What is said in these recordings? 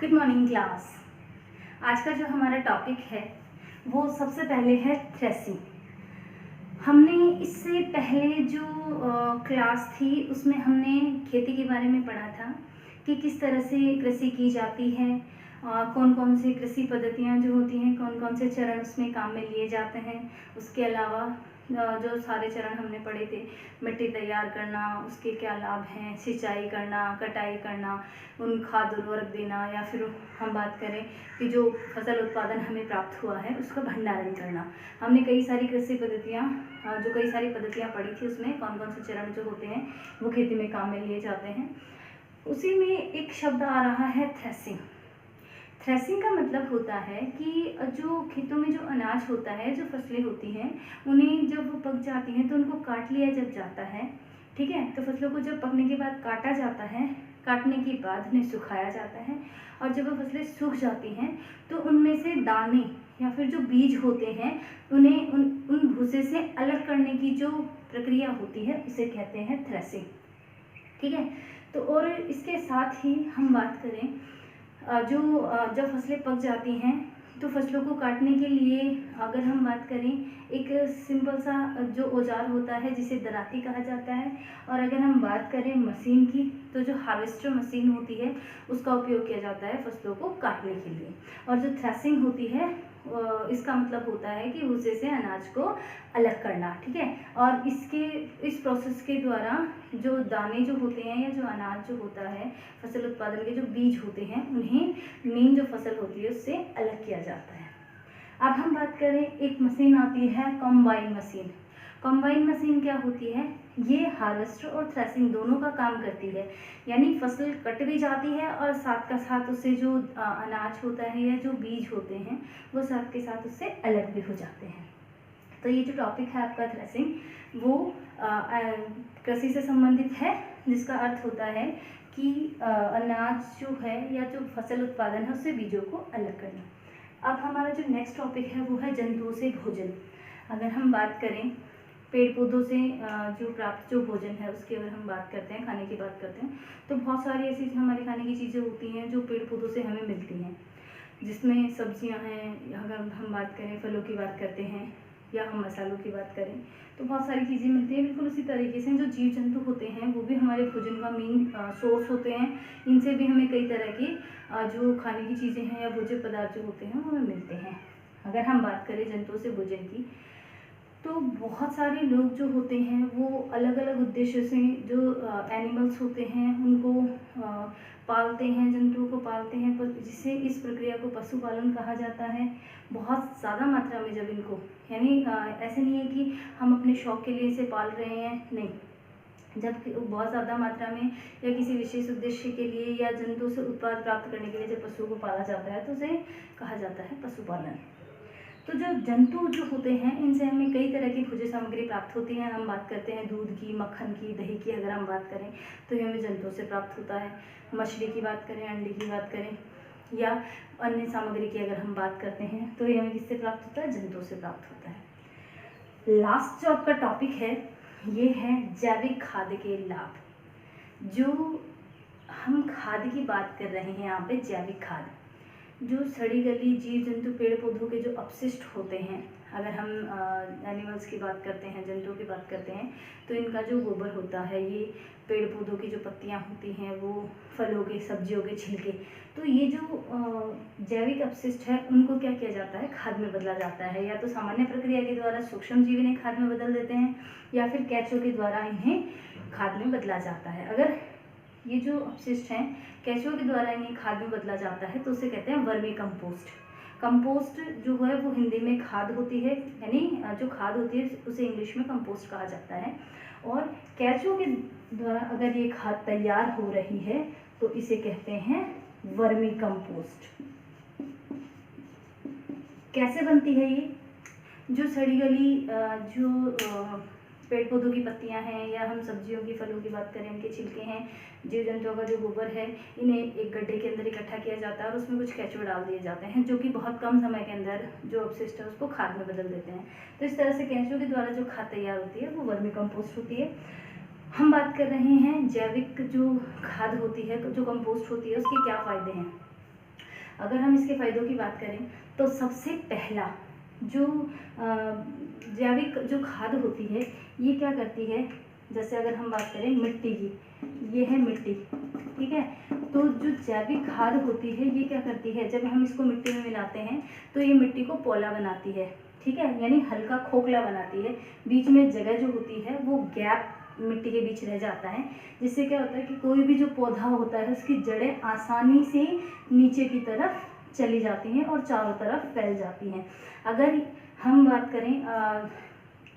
Good morning class. आज का जो हमारा टॉपिक है वो सबसे पहले है थ्रेसिंग। हमने इससे पहले जो क्लास थी उसमें हमने खेती के बारे में पढ़ा था कि किस तरह से कृषि की जाती है, कौन कौन से कृषि पद्धतियाँ जो होती हैं, कौन कौन से चरण उसमें काम में लिए जाते हैं। उसके अलावा जो सारे चरण हमने पढ़े थे, मिट्टी तैयार करना, उसके क्या लाभ हैं, सिंचाई करना, कटाई करना, उन खाद उर्वरक देना, या फिर हम बात करें कि जो फसल उत्पादन हमें प्राप्त हुआ है उसका भंडारण करना। हमने कई सारी कृषि पद्धतियाँ कई सारी पद्धतियाँ पढ़ी थी, उसमें कौन कौन से चरण जो होते हैं वो खेती में काम में लिए जाते हैं। उसी में एक शब्द आ रहा है थ्रेसिंग। थ्रेसिंग का मतलब होता है कि जो खेतों में जो अनाज होता है, जो फसलें होती हैं, उन्हें जब वो पक जाती हैं तो उनको काट लिया जब जाता है, ठीक है। तो फसलों को जब पकने के बाद काटा जाता है, काटने के बाद उन्हें सुखाया जाता है, और जब वो फसलें सूख जाती हैं तो उनमें से दाने या फिर जो बीज होते हैं उन्हें उन भूसे से अलग करने की जो प्रक्रिया होती है उसे कहते हैं थ्रेसिंग, ठीक है। तो और इसके साथ ही हम बात करें जब फसलें पक जाती हैं तो फसलों को काटने के लिए अगर हम बात करें, एक सिंपल सा जो औजार होता है जिसे दराती कहा जाता है, और अगर हम बात करें मशीन की तो जो हार्वेस्टर मशीन होती है उसका उपयोग किया जाता है फसलों को काटने के लिए। और जो थ्रेसिंग होती है इसका मतलब होता है कि भूसे से अनाज को अलग करना, ठीक है। और इस प्रोसेस के द्वारा जो दाने जो होते हैं या जो अनाज जो होता है, फसल उत्पादन के जो बीज होते हैं, उन्हें मेन जो फसल होती है उससे अलग किया जाता है। अब हम बात करें, एक मशीन आती है कंबाइन मशीन। कंबाइन मशीन क्या होती है? ये हार्वेस्टर और थ्रेसिंग दोनों का काम करती है, यानी फसल कट भी जाती है और साथ का साथ उससे जो अनाज होता है या जो बीज होते हैं वो साथ के साथ उससे अलग भी हो जाते हैं। तो ये जो टॉपिक है आपका थ्रेसिंग वो कृषि से संबंधित है, जिसका अर्थ होता है कि अनाज जो है या जो फसल उत्पादन है उससे बीजों को अलग करना। अब हमारा जो नेक्स्ट टॉपिक है वो है जंतुओं से भोजन। अगर हम बात करें पेड़ पौधों से जो प्राप्त जो भोजन है उसकी अगर हम बात करते हैं, खाने की बात करते हैं, तो बहुत सारी ऐसी हमारे खाने की चीज़ें होती हैं जो पेड़ पौधों से हमें मिलती हैं, जिसमें सब्जियां हैं। अगर हम बात करें फलों की बात करते हैं या हम मसालों की बात करें तो बहुत सारी चीज़ें मिलती हैं। बिल्कुल उसी तरीके से जो जीव जंतु होते हैं वो भी हमारे भोजन का मेन सोर्स होते हैं। इनसे भी हमें कई तरह की जो खाने की चीज़ें हैं या भोज्य पदार्थ जो होते हैं वो हमें मिलते हैं। अगर हम बात करें जंतुओं से भोजन की, तो बहुत सारे लोग जो होते हैं वो अलग अलग उद्देश्य से जो एनिमल्स होते हैं उनको पालते हैं, जंतुओं को पालते हैं, जिससे इस प्रक्रिया को पशुपालन कहा जाता है। बहुत ज़्यादा मात्रा में जब इनको, यानी ऐसे नहीं है कि हम अपने शौक़ के लिए इसे पाल रहे हैं, नहीं, जब बहुत ज़्यादा मात्रा में या किसी विशेष उद्देश्य के लिए या जंतु से उत्पाद प्राप्त करने के लिए जब पशुओं को पाला जाता है तो उसे कहा जाता है पशुपालन। तो जो जंतु जो होते हैं इनसे हमें कई तरह की भोज्य सामग्री प्राप्त होती है। हम बात करते हैं दूध की, मक्खन की, दही की अगर हम बात करें तो ये हमें जंतुओं से प्राप्त होता है। मछली की बात करें, अंडे की बात करें या अन्य सामग्री की अगर हम बात करते हैं तो ये हमें किससे प्राप्त होता है? जंतुओं से प्राप्त होता है। लास्ट जो आपका टॉपिक है ये है जैविक खाद के लाभ। जो हम खाद की बात कर रहे हैं यहाँ पे, जैविक खाद, जो सड़ी गली जीव जंतु पेड़ पौधों के जो अपशिष्ट होते हैं, अगर हम एनिमल्स की बात करते हैं, जंतुओं की बात करते हैं, तो इनका जो गोबर होता है, ये पेड़ पौधों की जो पत्तियां होती हैं, वो फलों के, सब्जियों के छिलके, तो ये जो जैविक अपशिष्ट है उनको क्या किया जाता है? खाद में बदला जाता है। या तो सामान्य प्रक्रिया के द्वारा सूक्ष्म जीव इन्हें खाद में बदल देते हैं, या फिर केंचुओं के द्वारा इन्हें खाद में बदला जाता है। अगर ये जो अपशिष्ट हैं केंचुओं के द्वारा इन्हें खाद में बदला जाता है तो उसे कहते हैं वर्मी कंपोस्ट। कंपोस्ट जो है वो हिंदी में खाद होती है, यानी जो खाद होती है उसे इंग्लिश में कंपोस्ट कहा जाता है। और केंचुओं के द्वारा अगर ये खाद तैयार हो रही है तो इसे कहते हैं वर्मी कंपोस्ट। कैसे बनती है ये? जो सड़ी गली जो पेड़ पौधों की पत्तियां हैं, या हम सब्जियों की, फलों की बात करें, इनके छिलके हैं, जीव जंतुओं का जो गोबर है, इन्हें एक गड्ढे के अंदर इकट्ठा किया जाता है और उसमें कुछ केंचुए डाल दिए जाते हैं, जो कि बहुत कम समय के अंदर जो अपशिष्ट है उसको खाद में बदल देते हैं। तो इस तरह से केंचुओं के द्वारा जो खाद तैयार होती है वो वर्मी कंपोस्ट होती है। हम बात कर रहे हैं जैविक जो खाद होती है, जो कंपोस्ट होती है, उसके क्या फ़ायदे हैं। अगर हम इसके फ़ायदों की बात करें तो सबसे पहला जो जैविक जो खाद होती है ये क्या करती है, जैसे अगर हम बात करें मिट्टी की, ये है मिट्टी, ठीक है। तो जो जैविक खाद होती है ये क्या करती है, जब हम इसको मिट्टी में मिलाते हैं तो ये मिट्टी को पोला बनाती है, ठीक है, यानी हल्का खोखला बनाती है। बीच में जगह जो होती है वो गैप मिट्टी के बीच रह जाता है, जिससे क्या होता है कि कोई भी जो पौधा होता है उसकी जड़ें आसानी से नीचे की तरफ चली जाती हैं और चारों तरफ फैल जाती हैं। अगर हम बात करें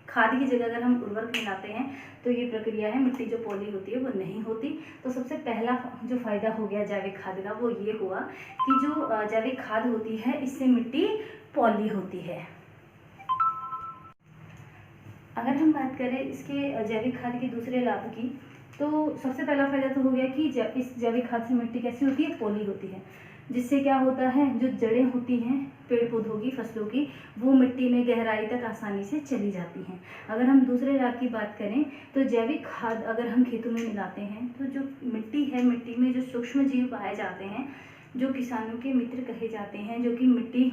खाद की जगह अगर हम उर्वरक मिलाते हैं तो ये प्रक्रिया है, मिट्टी जो पॉली होती है वो नहीं होती। तो सबसे पहला जो फ़ायदा हो गया जैविक खाद का वो ये हुआ कि जो जैविक खाद होती है इससे मिट्टी पॉली होती है। अगर हम बात करें इसके जैविक खाद के दूसरे लाभ की, तो सबसे पहला फ़ायदा तो हो गया कि इस जैविक खाद से मिट्टी कैसी होती है, पॉली होती है, जिससे क्या होता है जो जड़ें होती हैं पेड़ पौधों की, फसलों की, वो मिट्टी में गहराई तक आसानी से चली जाती हैं। अगर हम दूसरे लाभ की बात करें तो जैविक खाद अगर हम खेतों में मिलाते हैं तो जो मिट्टी है, मिट्टी में जो सूक्ष्म जीव पाए जाते हैं, जो किसानों के मित्र कहे जाते हैं, जो कि मिट्टी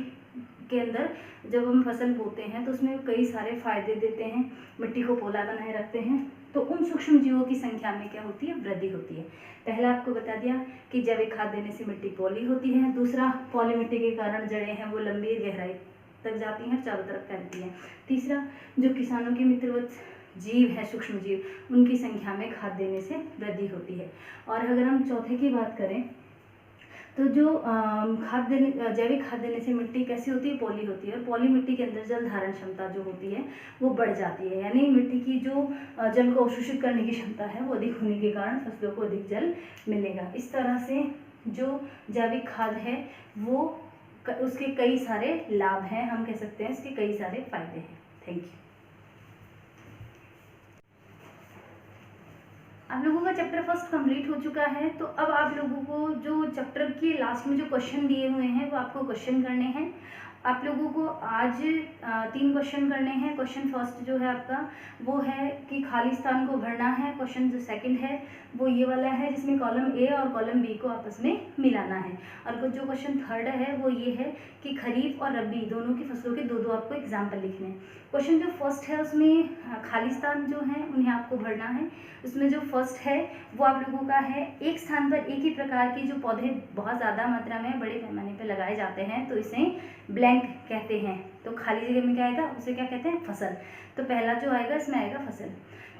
के अंदर जब हम फसल बोते हैं तो उसमें कई सारे फायदे देते हैं, मिट्टी को पोला बनाए रखते हैं। तो उन सूक्ष्म जीवों की संख्या में क्या होती है, वृद्धि होती है। पहला आपको बता दिया कि जैविक खाद देने से मिट्टी पॉली होती है। दूसरा, पॉली मिट्टी के कारण जड़ें हैं वो लंबी गहराई तक जाती हैं, चारों तरफ फैलती हैं। तीसरा, जो किसानों के मित्रवत जीव है, सूक्ष्म जीव, उनकी संख्या में खाद देने से वृद्धि होती है। और अगर हम चौथे की बात करें तो जो जैविक खाद देने से मिट्टी कैसी होती है, पॉली होती है। और पॉली मिट्टी के अंदर जल धारण क्षमता जो होती है वो बढ़ जाती है, यानी मिट्टी की जो जल को अवशोषित करने की क्षमता है वो अधिक होने के कारण फसलों को अधिक जल मिलेगा। इस तरह से जो जैविक खाद है वो उसके कई सारे लाभ हैं, हम कह सकते हैं इसके कई सारे फायदे हैं। Thank you. आप लोगों का चैप्टर फर्स्ट कंप्लीट हो चुका है। तो अब आप लोगों को जो चैप्टर के लास्ट में जो क्वेश्चन दिए हुए हैं वो आपको क्वेश्चन करने हैं। आप लोगों को आज 3 क्वेश्चन करने हैं। क्वेश्चन फर्स्ट जो है आपका वो है कि खाली स्थान को भरना है। क्वेश्चन जो सेकंड है वो ये वाला है जिसमें कॉलम ए और कॉलम बी को आपस में मिलाना है। और जो क्वेश्चन थर्ड है वो ये है कि खरीफ और रबी दोनों की फसलों के दो आपको एग्जाम्पल लिखने हैं। क्वेश्चन जो फर्स्ट है उसमें खाली स्थान जो है उन्हें आपको भरना है। उसमें जो फर्स्ट है वो आप लोगों का है एक स्थान पर एक ही प्रकार के जो पौधे बहुत ज़्यादा मात्रा में बड़े पैमाने पर लगाए जाते हैं तो इसे ब्लैंक कहते हैं। तो खाली जगह में क्या आएगा, उसे क्या कहते हैं, फसल। तो पहला जो आएगा इसमें आएगा फसल।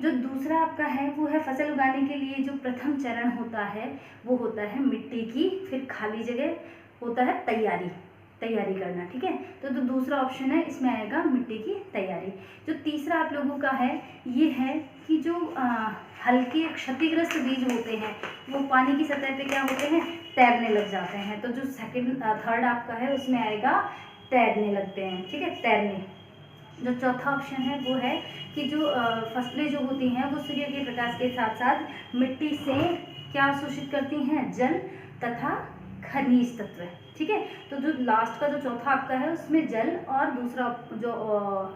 जो दूसरा आपका है वो है फसल उगाने के लिए जो प्रथम चरण होता है वो होता है मिट्टी की, फिर खाली जगह होता है तैयारी करना, ठीक है। तो जो दूसरा ऑप्शन है इसमें आएगा मिट्टी की तैयारी। जो तीसरा आप लोगों का है ये है कि जो हल्के क्षतिग्रस्त बीज होते हैं वो पानी की सतह पे क्या होते हैं, तैरने लग जाते हैं। तो जो थर्ड आपका है उसमें आएगा तैरने लगते हैं, ठीक है, तैरने। जो चौथा ऑप्शन है वो है कि जो फसलें जो होती हैं वो सूर्य के प्रकाश के साथ साथ मिट्टी से क्या अवशोषित करती हैं, जल तथा खनिज तत्व, ठीक है। तो जो लास्ट का जो चौथा आपका है उसमें जल और दूसरा जो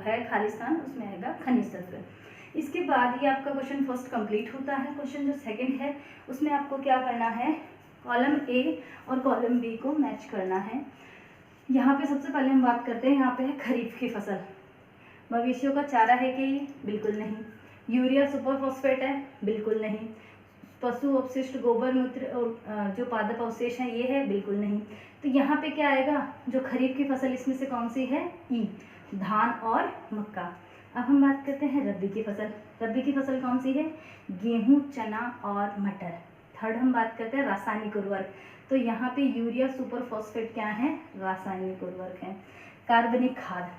है खाली स्थान उसमें आएगा खनिज तत्व। इसके बाद ये आपका क्वेश्चन फर्स्ट कंप्लीट होता है। क्वेश्चन जो सेकंड है उसमें आपको क्या करना है, कॉलम ए और कॉलम बी को मैच करना है। यहाँ पे सबसे पहले हम बात करते हैं, यहाँ पे है खरीफ की फसल। मवेशियों का चारा है कि बिल्कुल नहीं। यूरिया सुपर फॉस्फेट है, बिल्कुल नहीं। पशु अपशिष्ट गोबर मूत्र और जो पादप अवशेष हैं ये है, बिल्कुल नहीं। तो यहाँ पे क्या आएगा, जो खरीफ की फसल इसमें से कौन सी है, ई, धान और मक्का। अब हम बात करते हैं रबी की फसल। रबी की फसल कौन सी है, गेहूं, चना और मटर। थर्ड हम बात करते हैं रासायनिक उर्वरक। तो यहाँ पे यूरिया सुपर फॉस्फेट क्या है, रासायनिक उर्वरक है। कार्बनिक खाद,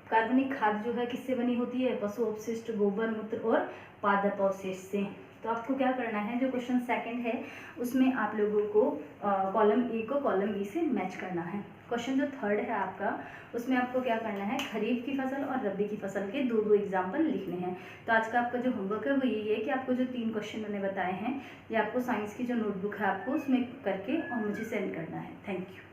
कार्बनिक खाद जो है किससे बनी होती है, पशु अपशिष्ट गोबर मूत्र और पादप अवशेष से। तो आपको क्या करना है, जो क्वेश्चन सेकंड है उसमें आप लोगों को कॉलम ए को कॉलम बी से मैच करना है। क्वेश्चन जो थर्ड है आपका उसमें आपको क्या करना है, खरीफ की फसल और रबी की फसल के दो एग्जाम्पल लिखने हैं। तो आज का आपका जो होमवर्क है वो यही है कि आपको जो 3 क्वेश्चन मैंने बताए हैं ये आपको साइंस की जो नोटबुक है आपको उसमें करके और मुझे सेंड करना है। Thank you.